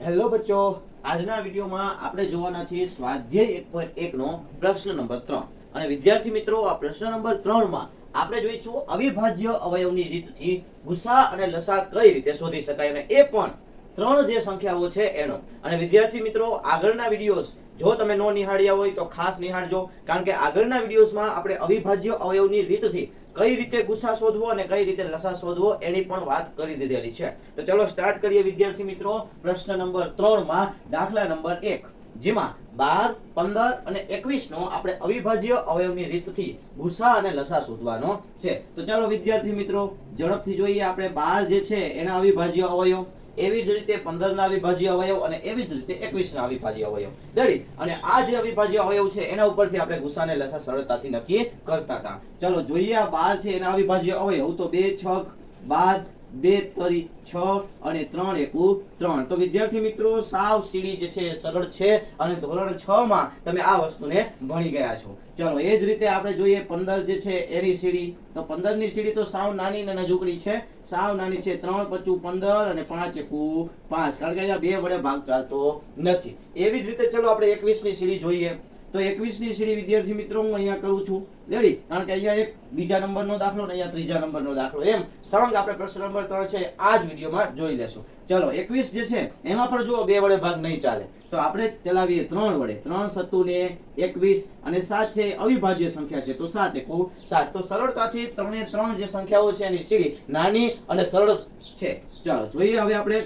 Hello બચ્ચો, આજના વિડીયોમાં આપણે જોવાના છીએ સ્વાધ્યાય 1.1 નો પ્રશ્ન નંબર 3 અને વિદ્યાર્થી મિત્રો આ પ્રશ્ન નંબર 3 માં આપણે જોઈશું અવિભાજ્ય અવયવની રીતથી ગુસા અને લસા કઈ રીતે શોધી શકાય અને એ પણ ત્રણ જે સંખ્યાઓ છે એનો. અને વિદ્યાર્થી મિત્રો આગળના વિડીયોઝ જો તમે નો નિહાળ્યા હોય તો ખાસ નિહાળજો, કારણ કે આગળના વિડીયોઝમાં આપણે અવિભાજ્ય અવયવની રીતથી કઈ રીતે ગુસા શોધવો અને કઈ રીતે લસા શોધવો એની પણ વાત કરી દીધેલી છે. તો ચલો સ્ટાર્ટ કરીએ વિદ્યાર્થી મિત્રો. પ્રશ્ન નંબર 3 માં દાખલા નંબર 1 જેમાં 12, 15 અને 21 નો આપણે અવિભાજ્ય અવયવની રીતથી ગુસા અને લસા શોધવાનો છે. તો ચાલો વિદ્યાર્થી મિત્રો ઝડપથી જોઈએ. આપણે 12 જે છે એના અવિભાજ્ય અવયવ, એવી જ રીતે 15 ના અવિભાજ્ય અવયવ અને એવી જ રીતે 21 ના અવિભાજ્ય અવયવ દળી અને આ જે અવિભાજ્ય અવયવ છે એના ઉપરથી આપણે ગુસા અને લસા સરળતાથી નક્કી કરતા હતા. ચલો જોઈએ આ 12 છે એના અવિભાજ્ય અવયવ. તો 2 6 12, 2 તરી 6 અને 3 એકુ 3. તો વિદ્યાર્થી મિત્રો સાવ સીડી જે છે સરળ છે અને ધોરણ 6 માં તમે આ વસ્તુને ભણી ગયા છો. ચલો એ જ રીતે આપણે જોઈએ 15 જે છે એની સીડી. તો 15 ની સીડી તો સાવ નાની અને નજુકડી છે, સાવ નાની છે. 3 5 15 અને 5 એકુ 5, કારણ કે અહીંયા બે વડે ભાગ ચાલતો નથી. એવી જ રીતે ચલો આપણે 21 ની સીડી જોઈએ. તો 21 ની સીડી વિદ્યાર્થી મિત્રો હું અહીંયા કરું છું રેડી, કારણ કે અહીંયા એક બીજા નંબરનો દાખલો અને અહીંયા ત્રીજા નંબરનો દાખલો, એમ સળંગ આપણે પ્રશ્ન નંબર 3 છે આ જ વિડીયોમાં જોઈ લેશું. ચલો 21 જે છે એમાં પણ જુઓ બે વડે ભાગ નહીં ચાલે, તો આપણે ચલાવીએ 3 વડે. 3 સત્તુ ને 21 અને 7 છે અવિભાજ્ય સંખ્યા છે, તો 7 એકુ 7. તો સરળતાથી ત્રણે ત્રણ જે સંખ્યાઓ છે એની સીડી નાની અને સરળ છે. ચાલો જોઈએ હવે આપણે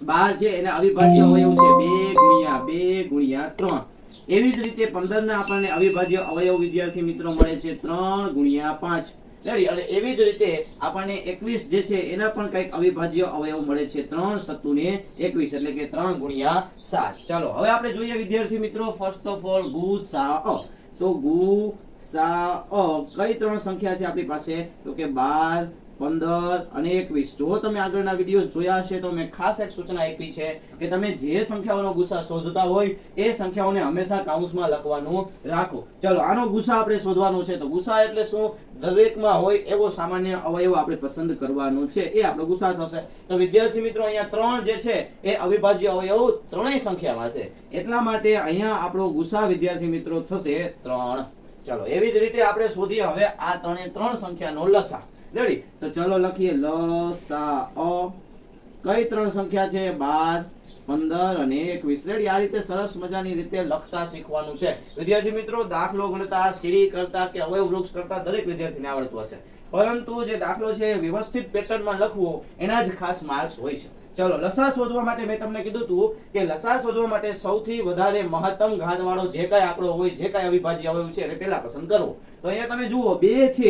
12 છે એના અવિભાજ્ય અવયવ છે 2 ગુણ્યા 3. એવી જ રીતે 15 ના આપણને અવિભાજ્ય અવયવ વિદ્યાર્થી મિત્રો મળે છે 3 ગુણ્યા 5 રેડી. અને એવી જ રીતે આપણને 21 જે છે એના પણ કંઈક અવિભાજ્ય અવયવ મળે છે 3 સત્તુ ને 21 એટલે કે 3 ગુણ્યા 7. ચાલો હવે આપણે જોઈએ વિદ્યાર્થી મિત્રો ફર્સ્ટ ઓફ ઓલ ગુસા. તો ગુસા કઈ ત્રણ સંખ્યા છે આપણી પાસે? તો કે 12, 15 અને 21. જો તમે આગળના વિડીયોઝ જોયા હશે તો મેં ખાસ એક સૂચના આપી છે કે તમે જે સંખ્યાઓનો ગુસા શોધતા હોય એ સંખ્યાઓને હંમેશા કાઉન્સમાં લખવાનું રાખો. ચલો આનો ગુસા આપણે શોધવાનો છે. તો ગુસા એટલે શું? દરેકમાં હોય એવો સામાન્ય અવયવ આપણે પસંદ કરવાનો છે, એ આપણો ગુસા થશે. તો વિદ્યાર્થી મિત્રો અહીંયા 3 જે છે એ અવિભાજ્ય અવયવ ત્રણેય સંખ્યામાં છે, એટલા માટે અહીંયા આપણો ગુસા વિદ્યાર્થી મિત્રો થશે 3. ચલો એવી જ રીતે આપણે શોધીએ હવે આ ત્રણે ત્રણ સંખ્યાનો લસા રેડી. તો ચલો લખીએ લસા. કઈ ત્રણ સંખ્યા છે? 12, 15 અને 21 રેડી. આ રીતે સરસ મજાની રીતે લખતા શીખવાનું છે વિદ્યાર્થી મિત્રો. દાખલો ગણતા, સીડી કરતા કે અવયવ વૃક્ષ કરતા દરેક વિદ્યાર્થીને આવડતું હશે, પરંતુ જે દાખલો છે વ્યવસ્થિત પેટર્નમાં લખવો એના જ ખાસ માર્ક્સ હોય છે. ચલો લસા શોધવા માટે મેં તમને કીધું હતું કે લસા શોધવા માટે સૌથી વધારે મહત્તમ ઘાત વાળો જે કઈ આંકડો હોય, જે કઈ અવિભાજ્ય અવયવ છે એને પહેલા પસંદ કરવો. તો અહીંયા તમે જુઓ 2 છે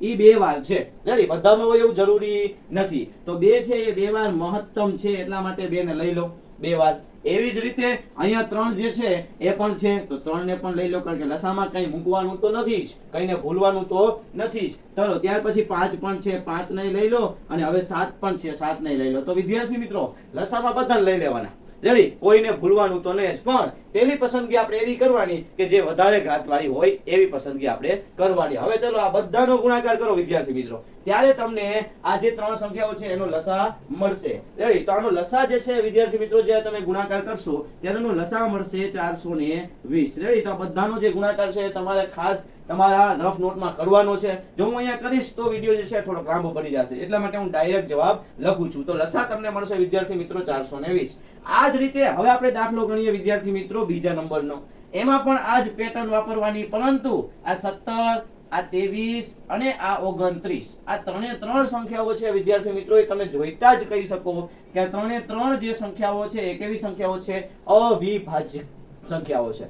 એ 2 વાર છે રેડી, બધામાં હોય એવું જરૂરી નથી. તો 2 છે એ 2 વાર મહત્તમ છે, એટલા માટે 2 ને લઈ લો 2 વાર. એવી જ રીતે અહીંયા 3 જે છે એ પણ છે, તો 3 ને પણ લઈ લો, કારણ કે લસામાં કઈ મૂકવાનું તો નથી જ, કઈને ભૂલવાનું તો નથી જ. ચલો ત્યાર પછી 5 પણ છે, 5 ને લઈ લો અને હવે 7 પણ છે, 7 ને લઈ લો. તો વિદ્યાર્થી મિત્રો લસામાં બધાને લઈ લેવાના રેડી, કોઈને ભૂલવાનું તો નહીં જ. પણ પહેલી પસંદગી આપણે એવી કરવાની કે જે વધારે ઘાતવાળી હોય એવી પસંદગી આપણે કરવાની. હવે ચલો આ બધાનો ગુણાકાર કરો વિદ્યાર્થી મિત્રો, ત્યારે તમને આ જે ત્રણ સંખ્યાઓ છે એનો લસા મળશે રેડી. તો આનો લસા જે છે વિદ્યાર્થી મિત્રો જ્યારે તમે ગુણાકાર કરશો ત્યારે એનો લસા મળશે 420 રેડી. તો આ બધાનો જે ગુણાકાર છે તમારે ખાસ તમારા રફ નોટમાં કરવાનો છે. જો હું અહીંયા કરીશ તો વિડીયો જે છે થોડો લાંબો પડી જશે, એટલા માટે હું ડાયરેક્ટ જવાબ લખું છું. તો લસા તમને મળશે વિદ્યાર્થી મિત્રો 420. આ જ રીતે હવે આપણે દાખલો ગણીએ વિદ્યાર્થી મિત્રો બીજા નંબરનો. એમાં પણ આ જ પેટર્ન વાપરવાની, પરંતુ આ 17, આ 23 અને આ 29 આ ત્રણે ત્રણ સંખ્યાઓ છે વિદ્યાર્થી મિત્રો, એ તમે જોઈતા જ કહી શકો કે આ ત્રણે ત્રણ જે સંખ્યાઓ છે એ કેવી સંખ્યાઓ છે? અવિભાજ્ય સંખ્યાઓ છે.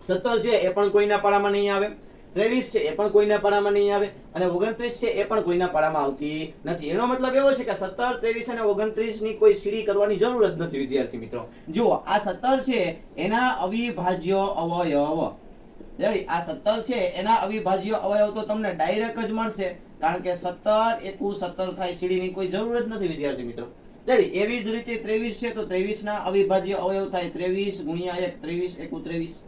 17 છે એ પણ કોઈના પાડામાં નહીં આવે, 23 છે એ પણ કોઈના પાડામાં નહીં આવે અને 29 છે એ પણ કોઈના પાડામાં આવતી નથી. એનો મતલબ એવો છે કે 17, 23 અને 29 ની કોઈ સીડી કરવાની જરૂર જ નથી વિદ્યાર્થી મિત્રો. જુઓ આ 17 છે એના અવિભાજ્ય અવયવ રેડી. આ 17 છે એના અવિભાજ્ય અવયવ તો તમને ડાયરેક્ટ જ મળશે, કારણ કે 17 એકુ 17 થાય, સીડીની કોઈ જરૂર જ નથી વિદ્યાર્થી મિત્રો રેડી. એવી જ રીતે 23 છે તો 23 ના અવિભાજ્ય અવયવ થાય 23 ગુણ્યા 1, 23 એકુ 23.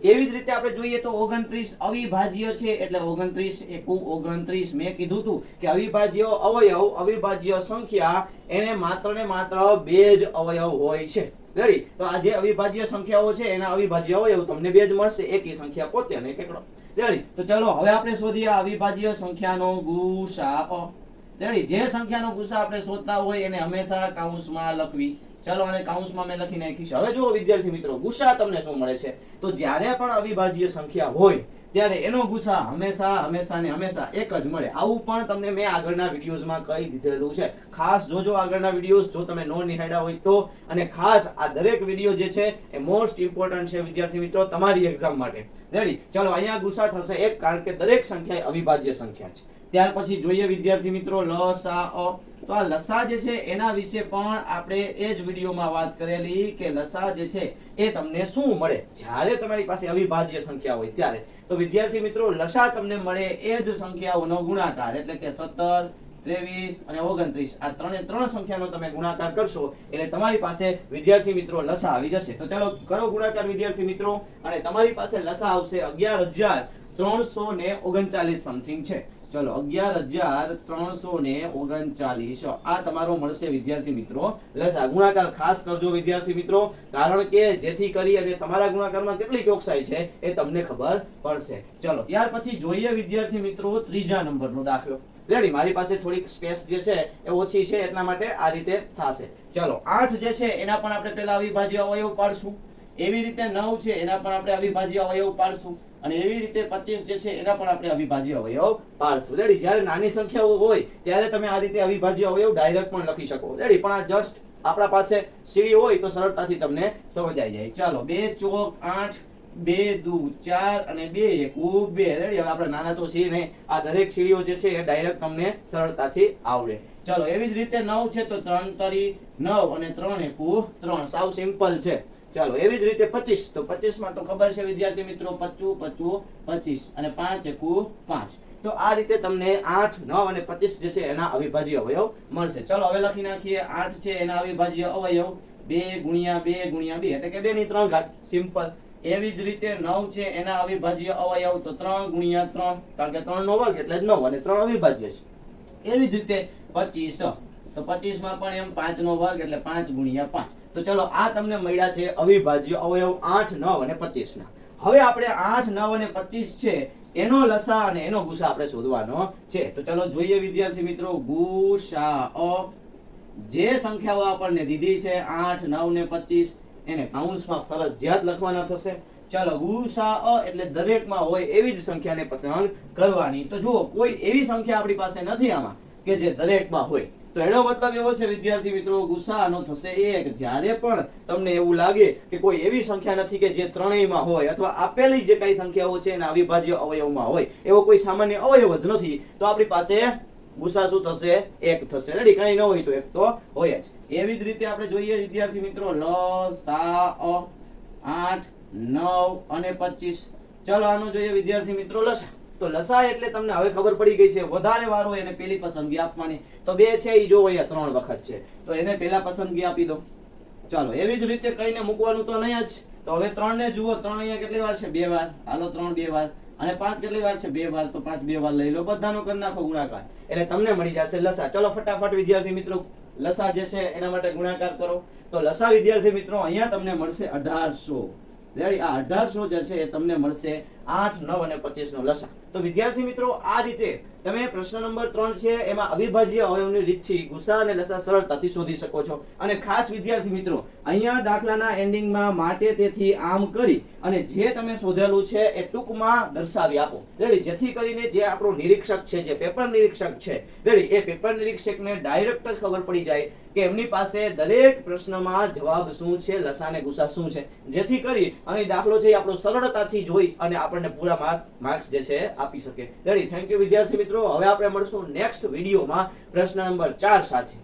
એવી જ રીતે આપણે જોઈએ તો 29 અવિભાજ્ય છે એટલે 29 એકુ 29. મેં કીધું હતું કે અવિભાજ્ય અવયવ, અવિભાજ્ય સંખ્યા એને માત્ર ને માત્ર બે જ અવયવ હોય છે. રેડી? તો આ જે અવિભાજ્ય સંખ્યાઓ છે એના અવિભાજ્ય અવયવ તમને બે જ મળશે, એકી સંખ્યા પોતે અને એક એકડો. રેડી? તો ચલો હવે આપણે શોધીએ અવિભાજ્ય સંખ્યાનો ગુસાઅ. રેડી? જે સંખ્યાનો ગુસા આપણે શોધતા હોય એને હંમેશા કૌંસમાં લખવી. ચલો અને કૌંસમાં મેં લખી નાખી છે. હવે જુઓ વિદ્યાર્થી મિત્રો, ગુસા તમને શું મળે છે? તો જ્યારે પણ અવિભાજ્ય સંખ્યા હોય ત્યારે એનો ગુસા હંમેશા ને હંમેશા એક જ મળે. આવું પણ તમને મેં આગળના વિડીયોઝમાં કહી દીધેલું છે. ખાસ જોજો આગળના વિડીયોઝ, જો તમે નો નિહાળ્યા હોય તો. અને ખાસ આ દરેક વિડીયો જે છે એ મોસ્ટ ઇમ્પોર્ટન્ટ છે વિદ્યાર્થી મિત્રો તમારી એક્ઝામ માટે. રેડી? ચલો અહીંયા ગુસા થશે એક, કારણ કે દરેક સંખ્યા એ અવિભાજ્ય સંખ્યા છે. ત્યાર પછી જોઈએ વિદ્યાર્થી મિત્રો લસાઅ. તો આ લસા જે છે એના વિશે પણ આપણે એ જ વિડીયોમાં વાત કરેલી કે લસા જે છે એ તમને શું મળે જ્યારે તમારી પાસે અવિભાજ્ય સંખ્યા હોય ત્યારે. તો વિદ્યાર્થી મિત્રો લસા તમને મળે એ જ સંખ્યાઓનો ગુણાકાર, એટલે કે 17, 23 અને 29. આ ત્રણે ત્રણ સંખ્યાનો તમે ગુણાકાર કરશો એટલે તમારી પાસે વિદ્યાર્થી મિત્રો લસા આવી જશે. તો ચાલો કરો ગુણાકાર વિદ્યાર્થી મિત્રો, અને તમારી પાસે લસા આવશે 11,339 સમથિંગ છે. ચલો 11,339 આ તમારો મળશે વિદ્યાર્થી મિત્રો લસા. ગુણાકાર ખાસ કરજો વિદ્યાર્થી મિત્રો, કારણ કે જેથી કરી અને તમારા ગુણાકારમાં કેટલી ચોકસાઈ છે એ તમને ખબર પડશે. ચલો ત્યાર પછી જોઈએ વિદ્યાર્થી મિત્રો ત્રીજા નંબરનો દાખલો. રેડી? મારી પાસે થોડીક સ્પેસ જે છે એ ઓછી છે એટલા માટે આ રીતે થશે. ચલો 8 જે છે એના પણ આપણે પહેલા અવિભાજ્ય અવયવ પાડશું. એવી રીતે 9 છે એના પણ આપણે અવિભાજ્ય અવયવ પાડશું. અને એવી રીતે 25 જે છે એના પણ આપણે અવિભાજ્ય અવયવ પાડશું. રેડી? જ્યારે નાની સંખ્યાઓ હોય ત્યારે તમે આ રીતે અવિભાજ્ય અવયવ ડાયરેક્ટ પણ લખી શકો. રેડી? પણ આ જસ્ટ આપણા પાસે સીડી હોય તો સરળતાથી તમને સમજાઈ જાય. ચાલો 2 ચોક 8, 2 દુ 4 અને 2 એકુ 2. રેડી? હવે આપણે નાના તો છીએ નહીં, આ દરેક સીડીઓ જે છે એ ડાયરેક્ટ તમને સરળતાથી આવડે. ચલો એવી જ રીતે 9 છે તો 3 તરી 9 અને 3 એકુ 3. સાવ સિમ્પલ છે. ચાલો એવી જ રીતે 25, તો 25 માં તો ખબર છે વિદ્યાર્થી મિત્રો 25 25 25 અને 5 એકુ 5. તો આ રીતે તમને 8, 9 અને 25 જે છે એના અવિભાજ્ય અવયવ મળશે. ચલો હવે લખી નાખીએ. 8 છે એના અવિભાજ્ય અવયવ 2 ગુણ્યા 2 ગુણ્યા 2 એટલે કે 2 ની 3 ઘાત. સિમ્પલ. એવી જ રીતે 9 છે એના અવિભાજ્ય અવયવ તો 3 ગુણ્યા 3, કારણ કે 3 નો વર્ગ એટલે જ 9 અને 3 અવિભાજ્ય છે. એવી જ રીતે 25, તો 25 માં પણ એમ 5 નો વર્ગ એટલે 5 ગુણ્યા 5. તો ચલો આ તમને મળ્યા છે અવિભાજ્ય અવયવ 8, 9 અને 25 ના. હવે આપણે 8, 9 અને 25 છે એનો લસા અને એનો ગુસા આપણે શોધવાનો છે. તો ચલો જોઈએ વિદ્યાર્થી મિત્રો ગુસાઅ. જે સંખ્યાઓ આપણને દીધી છે 8, 9 ને 25 એને કૌંસમાં ફરજિયાત લખવાના થશે. ચલો ગુસાઅ એટલે દરેકમાં હોય એવી જ સંખ્યાને પસંદ કરવાની. તો જુઓ કોઈ એવી સંખ્યા આપણી પાસે નથી આમાં કે જે દરેકમાં હોય. તો એનો મતલબ એવો છે વિદ્યાર્થી મિત્રો ગુસાઅનો થશે 1. જ્યારે પણ તમને એવું લાગે કે કોઈ એવી સંખ્યા નથી કે જે ત્રણેયમાં હોય, અથવા આપેલી જે કઈ સંખ્યાઓ છે એના અવિભાજ્ય અવયવમાં હોય, એવો કોઈ સામાન્ય અવયવ જ નથી, તો આપણી પાસે ગુસા શું થશે? 1 થશે. રેડી? કઈ ન હોય તો 1 તો હોય જ. એવી જ રીતે આપણે જોઈએ વિદ્યાર્થી મિત્રો લસાઅ 8, 9 અને 25. ચલો આનો જોઈએ વિદ્યાર્થી મિત્રો લસા. તો લસા એટલે તમને હવે ખબર પડી ગઈ છે, વધારે વાર હોય એને પેલી પસંદગી આપવાની. તો 2 છે એ જો અહીંયા 3 વખત છે તો એને પેલા પસંદગી આપી દો. ચાલો એવી જ રીતે કઈને મૂકવાનું તો નહીં જ. તો હવે 3 ને જુઓ, 3 અહીંયા કેટલી વાર છે? 2 વાર. હાલો 3 2 વાર. અને 5 કેટલી વાર છે? 2 વાર. તો 5 2 વાર લઈ લો, બધાનો કરી નાખો ગુણાકાર એટલે તમને મળી જશે લસા. ચલો ફટાફટ વિદ્યાર્થી મિત્રો લસા જે છે એના માટે ગુણાકાર કરો. તો લસા વિદ્યાર્થી મિત્રો અહીંયા તમને મળશે 1800. રેડી? આ 1800 જે છે એ તમને મળશે 8, 9 અને 25 નો લસા. તો વિદ્યાર્થી મિત્રો આ રીતે તમે પ્રશ્ન નંબર 3 છે એમાં અવિભાજ્ય અવયવની રીતથી ગુસા અને લસા સરળતાથી શોધી શકો છો. અને ખાસ વિદ્યાર્થી મિત્રો અહીંયા દાખલાના એન્ડિંગમાં માટે તેથી આમ કરી અને જે તમે શોધેલું છે એ ટૂંકમાં દર્શાવી આપો. રેડી? જેથી કરીને જે આપણો નિરીક્ષક છે, જે પેપર નિરીક્ષક છે, રેડી, એ પેપર નિરીક્ષકને ડાયરેક્ટ જ ખબર પડી જાય કે એમની પાસે દરેક પ્રશ્નમાં જવાબ શું છે, લસા અને ગુસા શું છે, જેથી કરી અને દાખલો છે આપણો સરળતાથી જોઈ અને આપણને પૂરા માર્ક્સ જે છે આપી શકે. રેડી? થેન્ક યુ વિદ્યાર્થી મિત્રો. હવે આપણે મળશું નેક્સ્ટ વિડીયોમાં પ્રશ્ન નંબર 4 સાથે.